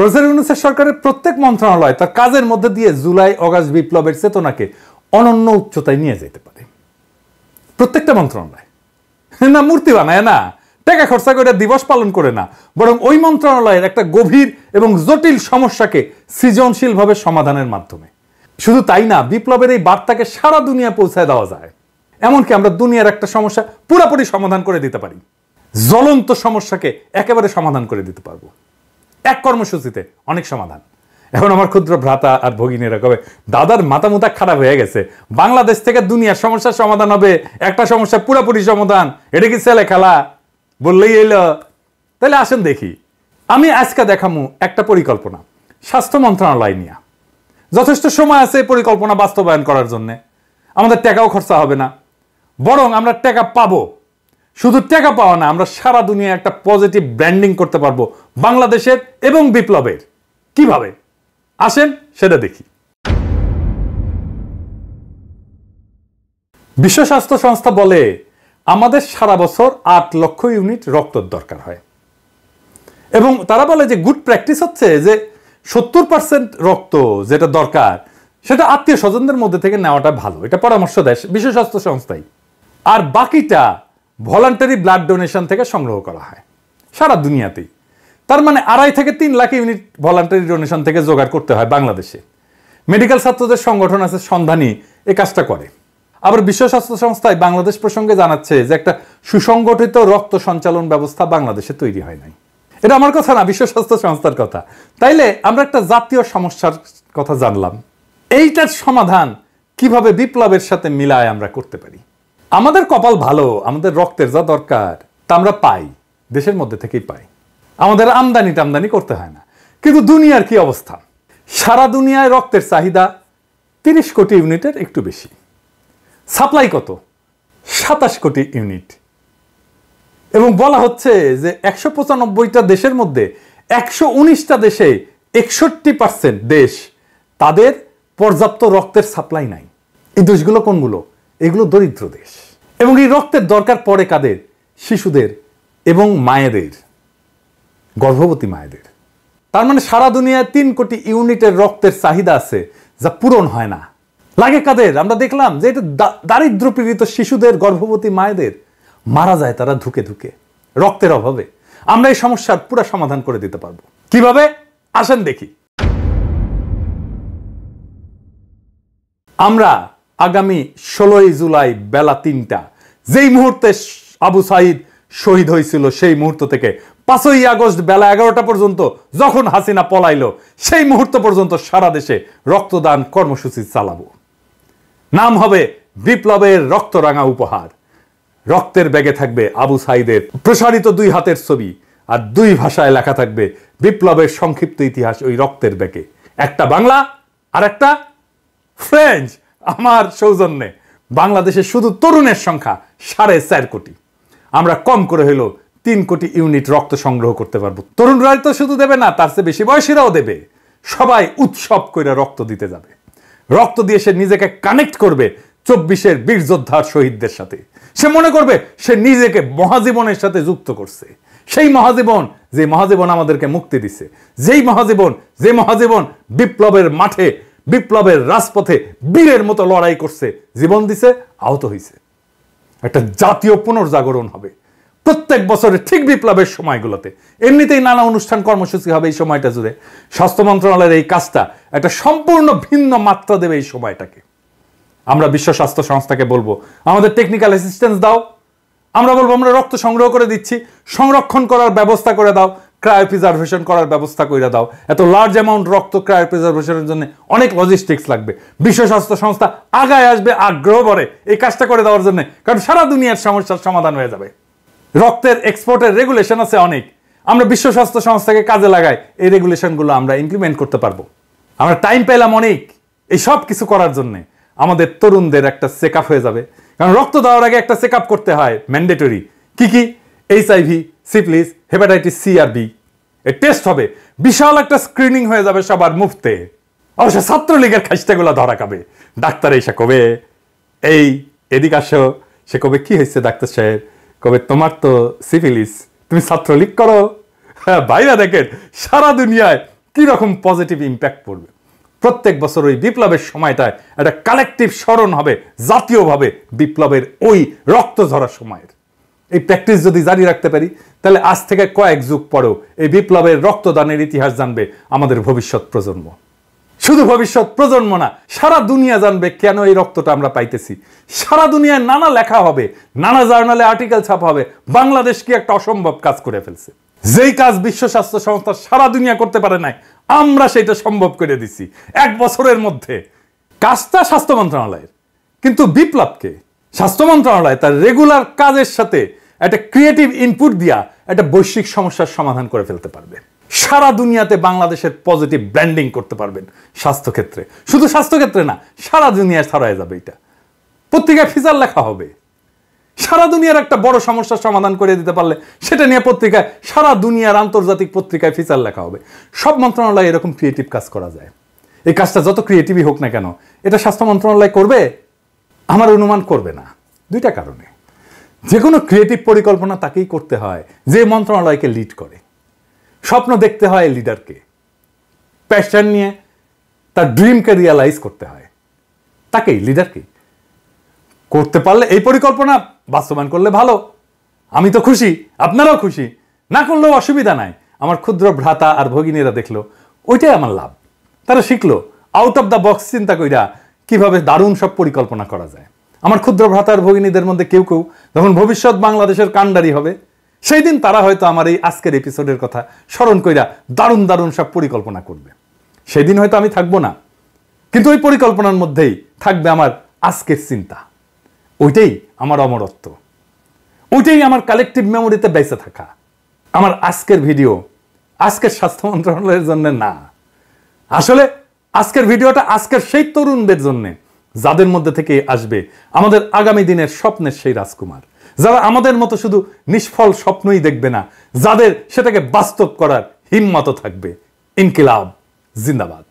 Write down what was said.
Professor ইউনূসের সরকারের প্রত্যেক মন্ত্রণালয় তার কাজের মধ্যে দিয়ে জুলাই অগাস্ট বিপ্লবের চেতনাকে অনন্য উচ্চতায় নিয়ে যেতে পারে। প্রত্যেকটা মন্ত্রণালয় না মূর্তি বানায় না, টাকা খরচা করে দিবস পালন করে না, বরং ওই মন্ত্রণালয়ের একটা গভীর এবং জটিল সমস্যাকে সৃজনশীলভাবে সমাধানের মাধ্যমে। শুধু তাই না, বিপ্লবের এই বার্তাকে সারা দুনিয়া পৌঁছায় দেওয়া যায়। এমনকি আমরা দুনিয়ার একটা সমস্যা পুরোপুরি সমাধান করে দিতে পারি, জ্বলন্ত সমস্যাকে একেবারে সমাধান করে দিতে পারবো এক কর্মসূচিতে, অনেক সমাধান। এখন আমার ক্ষুদ্র ভ্রাতা আর ভগিনীরা কবে দাদার মাথা মুথা খারাপ হয়ে গেছে, বাংলাদেশ থেকে দুনিয়ার সমস্যার সমাধান হবে, একটা সমস্যা পুরোপুরি সমাধান, এটা কি ছেলে খেলা বললেই এলো? তাহলে আসেন দেখি। আমি আজকে দেখামু একটা পরিকল্পনা স্বাস্থ্য মন্ত্রণালয় নিয়ে। যথেষ্ট সময় আছে পরিকল্পনা বাস্তবায়ন করার জন্য, আমাদের টাকাও খরচা হবে না, বরং আমরা টাকা পাবো। শুধু টাকা পাওয়া না, আমরা সারা দুনিয়া একটা পজিটিভ ব্র্যান্ডিং করতে পারবো বাংলাদেশের এবং বিপ্লবের। কিভাবে আসেন সেটা দেখি। বিশ্ব স্বাস্থ্য সংস্থা বলে আমাদের সারা বছর 8 লক্ষ ইউনিট রক্তের দরকার হয়, এবং তারা বলে যে গুড প্র্যাকটিস হচ্ছে যে 70% রক্ত যেটা দরকার সেটা আত্মীয় স্বজনদের মধ্যে থেকে নেওয়াটা ভালো, এটা পরামর্শ দেয় বিশ্ব স্বাস্থ্য সংস্থাই। আর বাকিটা ভলান্টারি ব্লাড ডোনেশন থেকে সংগ্রহ করা হয় সারা দুনিয়াতেই। তার মানে 2.5 থেকে 3 লাখ ইউনিট ভলান্টারি ডোনেশন থেকে জোগাড় করতে হয় বাংলাদেশে। মেডিকেল ছাত্রদের সংগঠন আছে সন্ধানী, এই কাজটা করে। আবার বিশ্ব স্বাস্থ্য সংস্থায় বাংলাদেশ প্রসঙ্গে জানাচ্ছে যে একটা সুসংগঠিত রক্ত সঞ্চালন ব্যবস্থা বাংলাদেশে তৈরি হয় নাই। এটা আমার কথা না, বিশ্ব স্বাস্থ্য সংস্থার কথা। তাইলে আমরা একটা জাতীয় সমস্যার কথা জানলাম, এইটার সমাধান কিভাবে বিপ্লবের সাথে মিলায় আমরা করতে পারি। আমাদের কপাল ভালো, আমাদের রক্তের যা দরকার তা আমরা পাই, দেশের মধ্যে থেকেই পাই, আমাদের আমদানি টামদানি করতে হয় না। কিন্তু দুনিয়ার কি অবস্থা? সারা দুনিয়ায় রক্তের চাহিদা 30 কোটি ইউনিটের একটু বেশি, সাপ্লাই কত? 27 কোটি ইউনিট। এবং বলা হচ্ছে যে 195টা দেশের মধ্যে 119টা দেশে 61% দেশ তাদের পর্যাপ্ত রক্তের সাপ্লাই নাই। এই দেশগুলো কোনগুলো? এগুলো দরিদ্র দেশ। এবং এই রক্তের দরকার পড়ে কাদের? শিশুদের এবং মায়েদের, গর্ভবতী মায়েদের। তার মানে সারা দুনিয়ায় 3 কোটি ইউনিটের রক্তের চাহিদা আছে যা পূরণ হয় না। লাগে কাদের? আমরা দেখলাম যে এটা দারিদ্র পীড়িত শিশুদের, গর্ভবতী মায়েদের মারা যায় তারা ধুকে ধুকে রক্তের অভাবে। আমরা এই সমস্যার পুরো সমাধান করে দিতে পারবো। কিভাবে আসেন দেখি। আমরা আগামী 16 জুলাই বেলা 3টা, যেই মুহূর্তে আবু সাইদ শহীদ হয়েছিল, সেই মুহূর্ত থেকে 5ই আগস্ট বেলা 11টা পর্যন্ত যখন হাসিনা পলাইলো, সেই মুহূর্ত পর্যন্ত সারা দেশে রক্তদান কর্মসূচি চালাবো। নাম হবে বিপ্লবের রক্তরাঙা উপহার। রক্তের ব্যাগে থাকবে আবু সাইদের প্রসারিত 2 হাতের ছবি, আর 2 ভাষায় লেখা থাকবে বিপ্লবের সংক্ষিপ্ত ইতিহাস ওই রক্তের ব্যাগে। একটা বাংলা আর একটা ফ্রেঞ্চ। আমার সৌজন্যে বাংলাদেশে শুধু তরুণের সংখ্যা 4.5 কোটি। আমরা কম করে হইল 3 কোটি ইউনিট রক্ত সংগ্রহ করতে পারবো। তরুণরাই তো শুধু দেবে না, তার চেয়ে বেশি বয়সীরাও দেবে। সবাই উৎসব করে রক্ত দিতে যাবে। রক্ত দিয়ে সে নিজেকে কানেক্ট করবে 24-এর বীর যোদ্ধার শহীদদের সাথে। সে মনে করবে সে নিজেকে মহাজীবনের সাথে যুক্ত করছে। সেই মহাজীবন, যে মহাজীবন আমাদেরকে মুক্তি দিছে, যে মহাজীবন বিপ্লবের মাঠে, বিপ্লবের রাজপথে বীরের মতো লড়াই করছে, জীবন দিছে, আহত হয়েছে। একটা জাতীয় পুনর্জাগরণ হবে প্রত্যেক বছরে ঠিক বিপ্লবের সময়গুলোতে। এমনিতেই নানা অনুষ্ঠান কর্মসূচি হবে এই সময়টা জুড়ে। স্বাস্থ্য মন্ত্রণালয়ের এই কাজটা একটা সম্পূর্ণ ভিন্ন মাত্রা দেবে এই সময়টাকে। আমরা বিশ্ব স্বাস্থ্য সংস্থাকে বলবো আমাদের টেকনিক্যাল অ্যাসিস্ট্যান্স দাও। আমরা বলবো আমরা রক্ত সংগ্রহ করে দিচ্ছি, সংরক্ষণ করার ব্যবস্থা করে দাও, ক্রায়োপ্রিজার্ভেশন করার ব্যবস্থা করে দাও। এত লার্জ অ্যামাউন্ট রক্ত ক্রায়োপ্রিজার্ভেশনের জন্য অনেক লজিস্টিক্স লাগবে। বিশ্ব স্বাস্থ্য সংস্থা আগায় আসবে আগ্রহ ভরে এই কাজটা করে দেওয়ার জন্য, কারণ সারা দুনিয়ার সমস্যার সমাধান হয়ে যাবে। রক্তের এক্সপোর্টের রেগুলেশন আছে অনেক, আমরা বিশ্ব স্বাস্থ্য সংস্থাকে কাজে লাগাই, এই রেগুলেশনগুলো আমরা ইমপ্লিমেন্ট করতে পারবো। আমরা টাইম পেলাম অনেক এই সব কিছু করার জন্য। আমাদের তরুণদের একটা চেক আপ হয়ে যাবে, কারণ রক্ত দেওয়ার আগে একটা চেক আপ করতে হয় ম্যান্ডেটরি। কি কি? HIV, সিফিলিস, হেপাটাইটিস C আর B এর টেস্ট হবে। বিশাল একটা স্ক্রিনিং হয়ে যাবে সবার মুফতে। অবশ্য ছাত্রলীগের খাইস্টাগুলো ধরা খাবে। ডাক্তার এসে কবে এই এদিক আসো, সে কবে কি হয়েছে ডাক্তার সাহেব? কবে তোমার তো সিফিলিস, তুমি ছাত্রলীগ করো। হ্যাঁ ভাইরা দেখেন, সারা দুনিয়ায় কি রকম পজিটিভ ইম্প্যাক্ট পড়বে। প্রত্যেক বছর ওই বিপ্লবের সময়টায় একটা কালেকটিভ স্মরণ হবে জাতীয়ভাবে বিপ্লবের ওই রক্ত ঝরার সময়ের। এই প্র্যাকটিস যদি জারি রাখতে পারি তাহলে আজ থেকে কয়েক যুগ পরেও এই বিপ্লবের রক্তদানের ইতিহাস জানবে আমাদের ভবিষ্যৎ প্রজন্ম। শুধু ভবিষ্যৎ প্রজন্ম না, সারা দুনিয়া জানবে কেন এই রক্তটা আমরা পাইতেছি। সারা দুনিয়ায় নানা লেখা হবে, নানা জার্নালে আর্টিকেল ছাপা হবে, বাংলাদেশ কি একটা অসম্ভব কাজ করে ফেলছে। যেই কাজ বিশ্ব স্বাস্থ্য সংস্থা সারা দুনিয়া করতে পারে নাই, আমরা সেটা সম্ভব করে দিছি 1 বছরের মধ্যে। কাজটা স্বাস্থ্য মন্ত্রণালয়ের, কিন্তু বিপ্লবকে স্বাস্থ্য মন্ত্রণালয় তার রেগুলার কাজের সাথে একটা ক্রিয়েটিভ ইনপুট দিয়া একটা বৈশ্বিক সমস্যার সমাধান করে ফেলতে পারবে। সারা দুনিয়াতে বাংলাদেশের পজিটিভ ব্র্যান্ডিং করতে পারবেন স্বাস্থ্যক্ষেত্রে। শুধু স্বাস্থ্যক্ষেত্রে না, সারা দুনিয়ায় ছড়ায় যাবে। এটা পত্রিকায় ফিচার লেখা হবে। সারা দুনিয়ার একটা বড় সমস্যার সমাধান করে দিতে পারলে সেটা নিয়ে পত্রিকায়, সারা দুনিয়ার আন্তর্জাতিক পত্রিকায় ফিচার লেখা হবে। সব মন্ত্রণালয় এরকম ক্রিয়েটিভ কাজ করা যায়। এই কাজটা যত ক্রিয়েটিভই হোক না কেন, এটা স্বাস্থ্য মন্ত্রণালয় করবে? আমার অনুমান করবে না। 2টা কারণে। যে কোনো ক্রিয়েটিভ পরিকল্পনা তাকেই করতে হয় যে মন্ত্রণালয়কে লিড করে। স্বপ্ন দেখতে হয় লিডারকে, প্যাশন নিয়ে তার ড্রিমকে রিয়ালাইজ করতে হয় তাকেই, লিডারকে। করতে পারলে এই পরিকল্পনা বাস্তবায়ন করলে ভালো, আমি তো খুশি, আপনারাও খুশি। না করলেও অসুবিধা নাই। আমার ক্ষুদ্র ভ্রাতা আর ভগিনীরা দেখলো, ওইটাই আমার লাভ। তারা শিখলো আউট অফ দ্য বক্স চিন্তা কইরা কিভাবে দারুণ সব পরিকল্পনা করা যায়। আমার ক্ষুদ্র ভ্রাতা আর ভগিনীদের মধ্যে কেউ কেউ যখন ভবিষ্যৎ বাংলাদেশের কাণ্ডারি হবে, সেই দিন তারা হয়তো আমার এই আজকের এপিসোডের কথা স্মরণ কইরা দারুণ দারুণ সব পরিকল্পনা করবে। সেই দিন হয়তো আমি থাকবো না, কিন্তু ওই পরিকল্পনার মধ্যেই থাকবে আমার আজকের চিন্তা। ওইটাই আমার অমরত্ব, ওইটাই আমার কালেকটিভ মেমোরিতে বেঁচে থাকা। আমার আজকের ভিডিও আজকের স্বাস্থ্য মন্ত্রণালয়ের জন্য না, আসলে আজকের ভিডিওটা আজকের সেই তরুণদের জন্য যাদের মধ্যে থেকে আসবে আমাদের আগামী দিনের স্বপ্নের সেই রাজকুমার, যারা আমাদের মতো শুধু নিষ্ফল স্বপ্নই দেখবে না, যাদের সেটাকে বাস্তব করার হিম্মত থাকবে। ইনকিলাব জিন্দাবাদ।